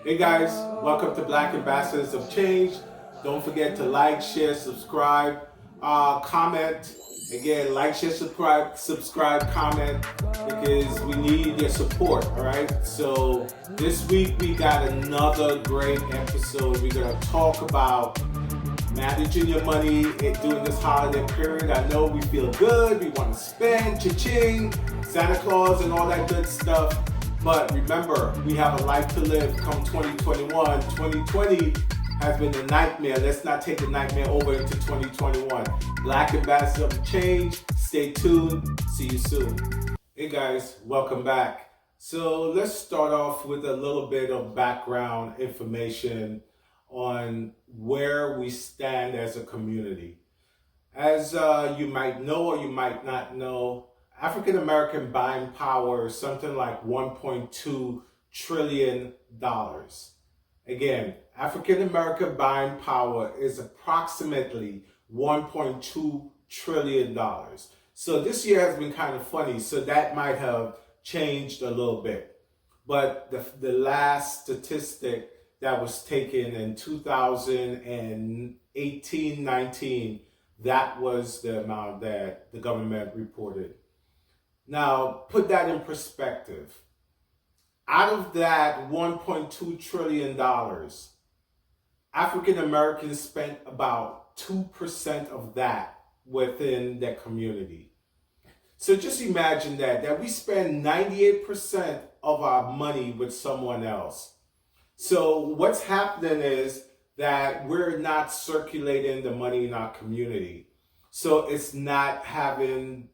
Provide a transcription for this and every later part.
Hey guys, welcome to Black Ambassadors of Change. Don't forget to like, share, subscribe, comment. Again, like, share, subscribe, comment, because we need your support. All right. So this week we got another great episode. We're gonna talk about managing your money during this holiday period. I know we feel good, we want to spend, cha-ching, Santa Claus and all that good stuff. But remember, we have a life to live come 2021. 2020 has been a nightmare. Let's not take the nightmare over into 2021. Black Ambassador of Change. Stay tuned. See you soon. Hey guys, welcome back. So let's start off with a little bit of background information on where we stand as a community. As you might know or you might not know, African American buying power is something like $1.2 trillion. Again, African American buying power is approximately $1.2 trillion. So this year has been kind of funny, so that might have changed a little bit. But the last statistic that was taken in 2018-19, that was the amount that the government reported. Now, put that in perspective. Out of that $1.2 trillion, African Americans spent about 2% of that within their community. So just imagine that we spend 98% of our money with someone else. So what's happening is that we're not circulating the money in our community. So it's not having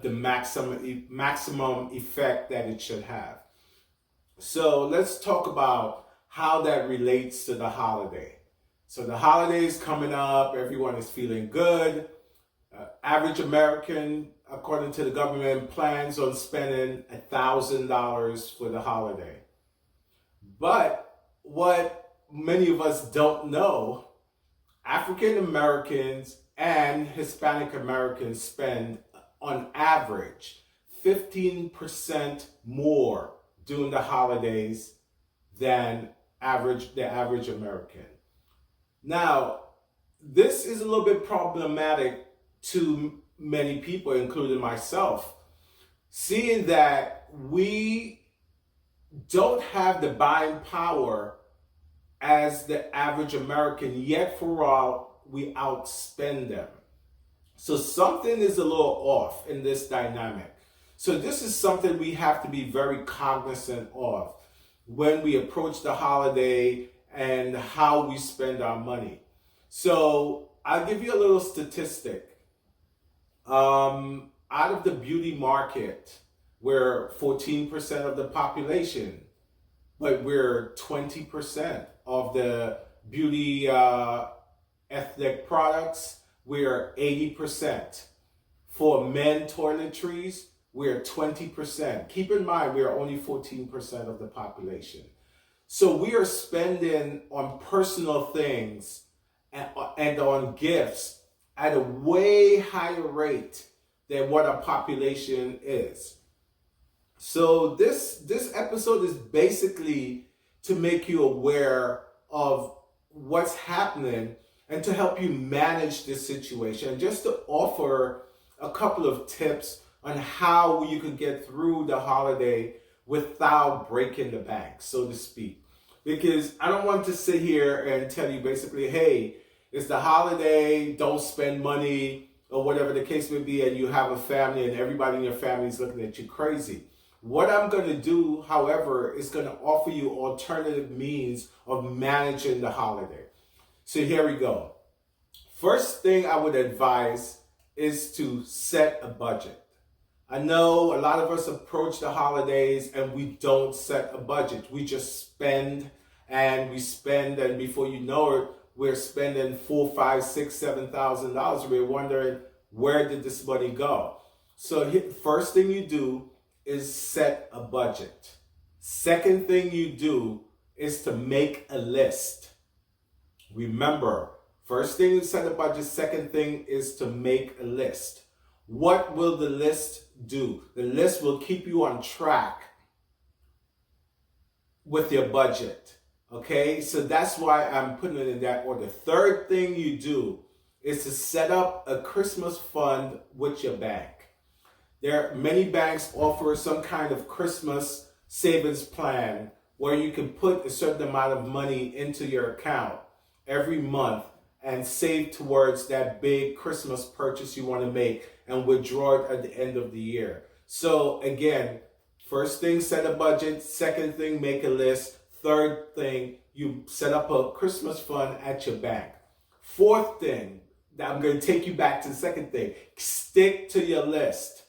the maximum effect that it should have. So let's talk about how that relates to the holiday. So the holiday is coming up, everyone is feeling good. Average American, according to the government, plans on spending $1,000 for the holiday. But what many of us don't know, African Americans and Hispanic Americans spend on average 15% more during the holidays than the average American. Now, this is a little bit problematic to many people, including myself, seeing that we don't have the buying power as the average American, yet for all, we outspend them. So something is a little off in this dynamic. So this is something we have to be very cognizant of when we approach the holiday and how we spend our money. So I'll give you a little statistic. Out of the beauty market, we're 14% of the population, but we're 20% of the beauty ethnic products. We're 80%. For men toiletries, we're 20%. Keep in mind, we are only 14% of the population. So we are spending on personal things and on gifts at a way higher rate than what our population is. So this episode is basically to make you aware of what's happening and to help you manage this situation, and just to offer a couple of tips on how you can get through the holiday without breaking the bank, so to speak. Because I don't want to sit here and tell you basically, hey, it's the holiday, don't spend money, or whatever the case may be, and you have a family and everybody in your family is looking at you crazy. What I'm going to do, however, is going to offer you alternative means of managing the holiday. So here we go. First thing I would advise is to set a budget. I know a lot of us approach the holidays and we don't set a budget. We just spend and we spend, and before you know it, we're spending $4, $5, $6, $7,000. We're wondering, where did this money go? So first thing you do is set a budget. Second thing you do is to make a list. Remember, first thing is set a budget. Second thing is to make a list. What will the list do? The list will keep you on track with your budget. Okay, so that's why I'm putting it in that order. Third thing you do is to set up a Christmas fund with your bank. There are many banks offer some kind of Christmas savings plan where you can put a certain amount of money into your account every month and save towards that big Christmas purchase you want to make and withdraw it at the end of the year. So again, first thing, set a budget. Second thing, make a list. Third thing, you set up a Christmas fund at your bank. Fourth thing, now I'm going to take you back to the second thing. Stick to your list.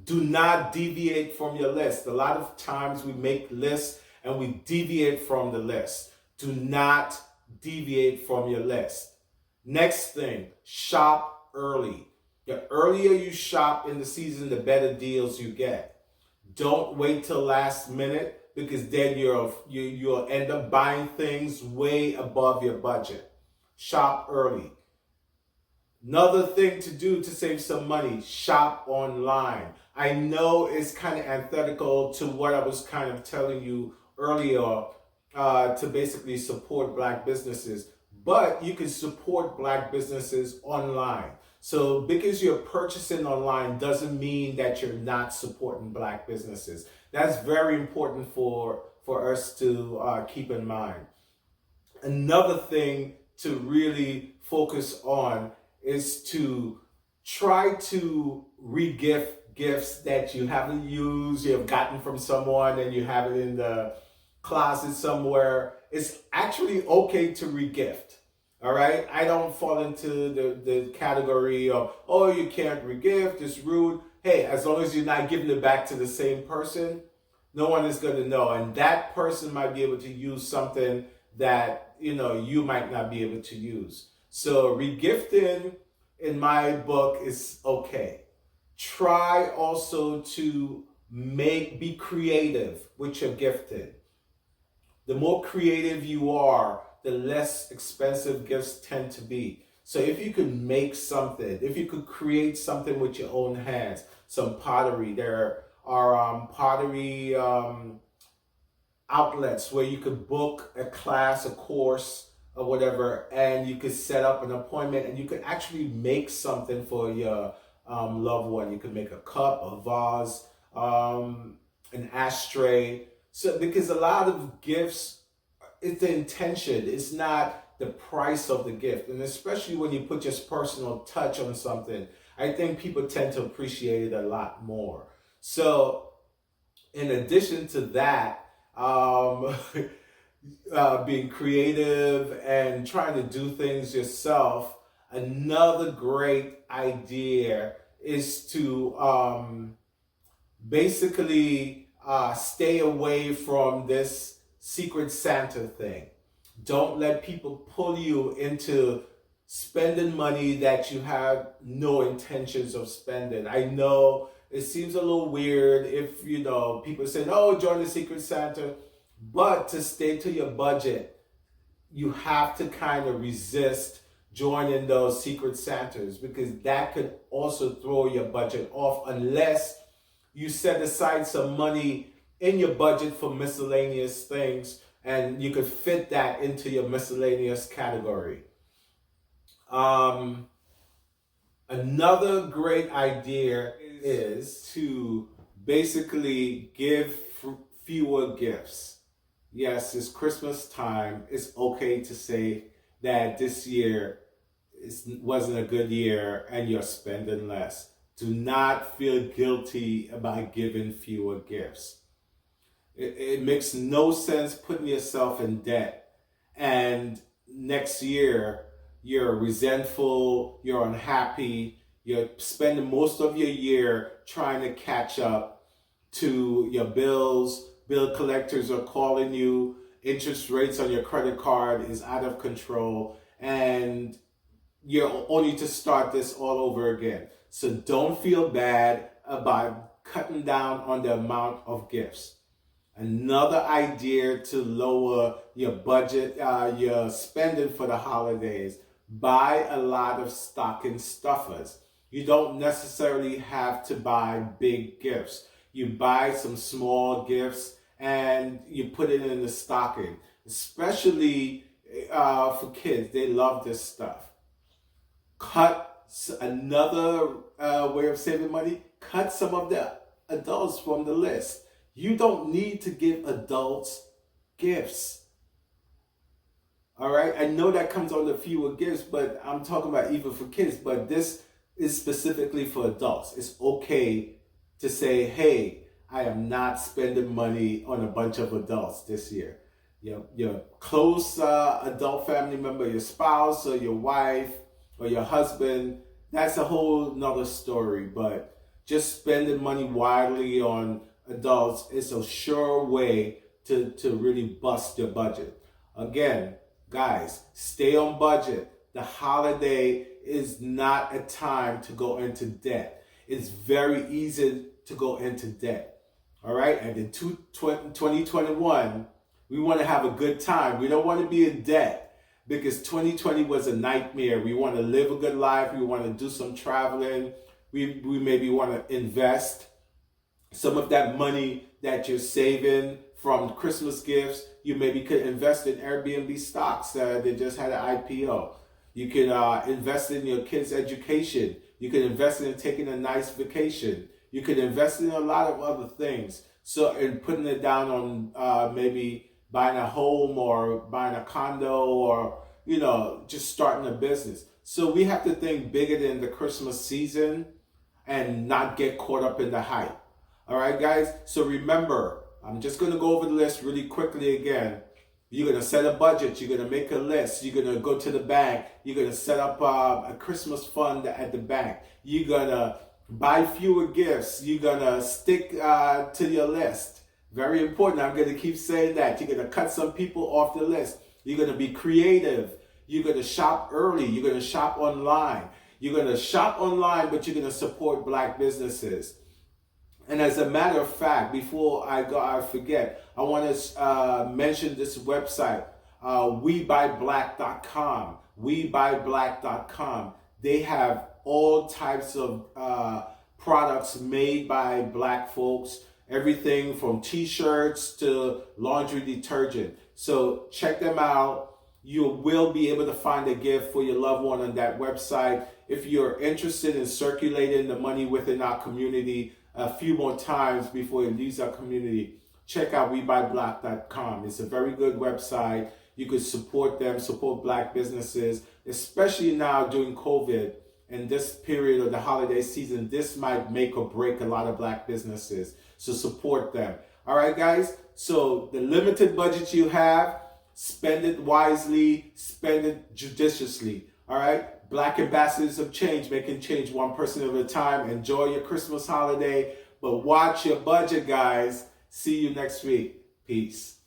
Do not deviate from your list. A lot of times we make lists and we deviate from the list. Do not deviate from your list. Next thing, shop early. The earlier you shop in the season, the better deals you get. Don't wait till last minute, because then you'll end up buying things way above your budget. Shop early. Another thing to do to save some money, shop online. I know it's kind of antithetical to what I was kind of telling you earlier, to basically support Black businesses, but you can support Black businesses online. So because you're purchasing online doesn't mean that you're not supporting Black businesses. That's very important for us to keep in mind. Another thing to really focus on is to try to re-gift gifts that you haven't used, you have gotten from someone and you have it in the closet somewhere. It's actually okay to re-gift. All right, I don't fall into the category of, oh, you can't re-gift, it's rude. Hey, as long as you're not giving it back to the same person, no one is going to know. And that person might be able to use something that, you might not be able to use. So regifting, in my book, is okay. Try also to be creative with your gifting. The more creative you are, the less expensive gifts tend to be. So if you could make something, if you could create something with your own hands, some pottery, there are pottery outlets where you could book a class, a course, or whatever, and you could set up an appointment and you could actually make something for your loved one. You could make a cup, a vase, an ashtray. So because a lot of gifts, it's the intention, it's not the price of the gift. And especially when you put just personal touch on something, I think people tend to appreciate it a lot more. So in addition to that, being creative and trying to do things yourself, another great idea is to basically stay away from this Secret Santa thing. Don't let people pull you into spending money that you have no intentions of spending. I know it seems a little weird if, people say, oh, join the Secret Santa. But to stay to your budget, you have to kind of resist joining those Secret Santas, because that could also throw your budget off unless you set aside some money in your budget for miscellaneous things and you could fit that into your miscellaneous category. Another great idea is to basically give fewer gifts. Yes, it's Christmas time. It's okay to say that this year wasn't a good year and you're spending less. Do not feel guilty about giving fewer gifts. It makes no sense putting yourself in debt and next year you're resentful, you're unhappy, you're spending most of your year trying to catch up to your bills. Bill collectors are calling you, interest rates on your credit card is out of control, and you're only to start this all over again. So don't feel bad about cutting down on the amount of gifts. Another idea to lower your budget, your spending for the holidays, buy a lot of stocking stuffers. You don't necessarily have to buy big gifts. You buy some small gifts and you put it in the stocking. Especially for kids, they love this stuff. Another way of saving money, cut some of the adults from the list. You don't need to give adults gifts. All right, I know that comes on the fewer gifts, but I'm talking about even for kids. But this is specifically for adults. It's okay to say, hey, I am not spending money on a bunch of adults this year. Your close adult family member, your spouse or your wife or your husband, that's a whole nother story. But just spending money widely on adults is a sure way to really bust your budget. Again, guys, stay on budget. The holiday is not a time to go into debt. It's very easy to go into debt. All right? And in 2021, we want to have a good time. We don't want to be in debt because 2020 was a nightmare. We want to live a good life. We want to do some traveling. We maybe want to invest some of that money that you're saving from Christmas gifts. You maybe could invest in Airbnb stocks. They just had an IPO. You could invest in your kids' education. You could invest in taking a nice vacation. You could invest in a lot of other things. So, and putting it down on maybe buying a home or buying a condo or, just starting a business. So we have to think bigger than the Christmas season and not get caught up in the hype. All right, guys? So remember, I'm just going to go over the list really quickly again. You're going to set a budget. You're going to make a list. You're going to go to the bank. You're going to set up a Christmas fund at the bank. You're going to buy fewer gifts. You're going to stick to your list. Very important. I'm going to keep saying that. You're going to cut some people off the list. You're going to be creative. You're going to shop early. You're going to shop online. You're going to shop online, but you're going to support Black businesses. And as a matter of fact, before I forget, I want to mention this website, WeBuyBlack.com. WeBuyBlack.com. They have all types of products made by Black folks. Everything from t-shirts to laundry detergent. So check them out. You will be able to find a gift for your loved one on that website. If you're interested in circulating the money within our community a few more times before it leaves our community, check out WeBuyBlack.com. It's a very good website. You could support them, support Black businesses, especially now during COVID and this period of the holiday season. This might make or break a lot of Black businesses. So support them. All right, guys. So the limited budget you have, spend it wisely, spend it judiciously. All right. Black ambassadors of change, making change one person at a time. Enjoy your Christmas holiday, but watch your budget, guys. See you next week. Peace.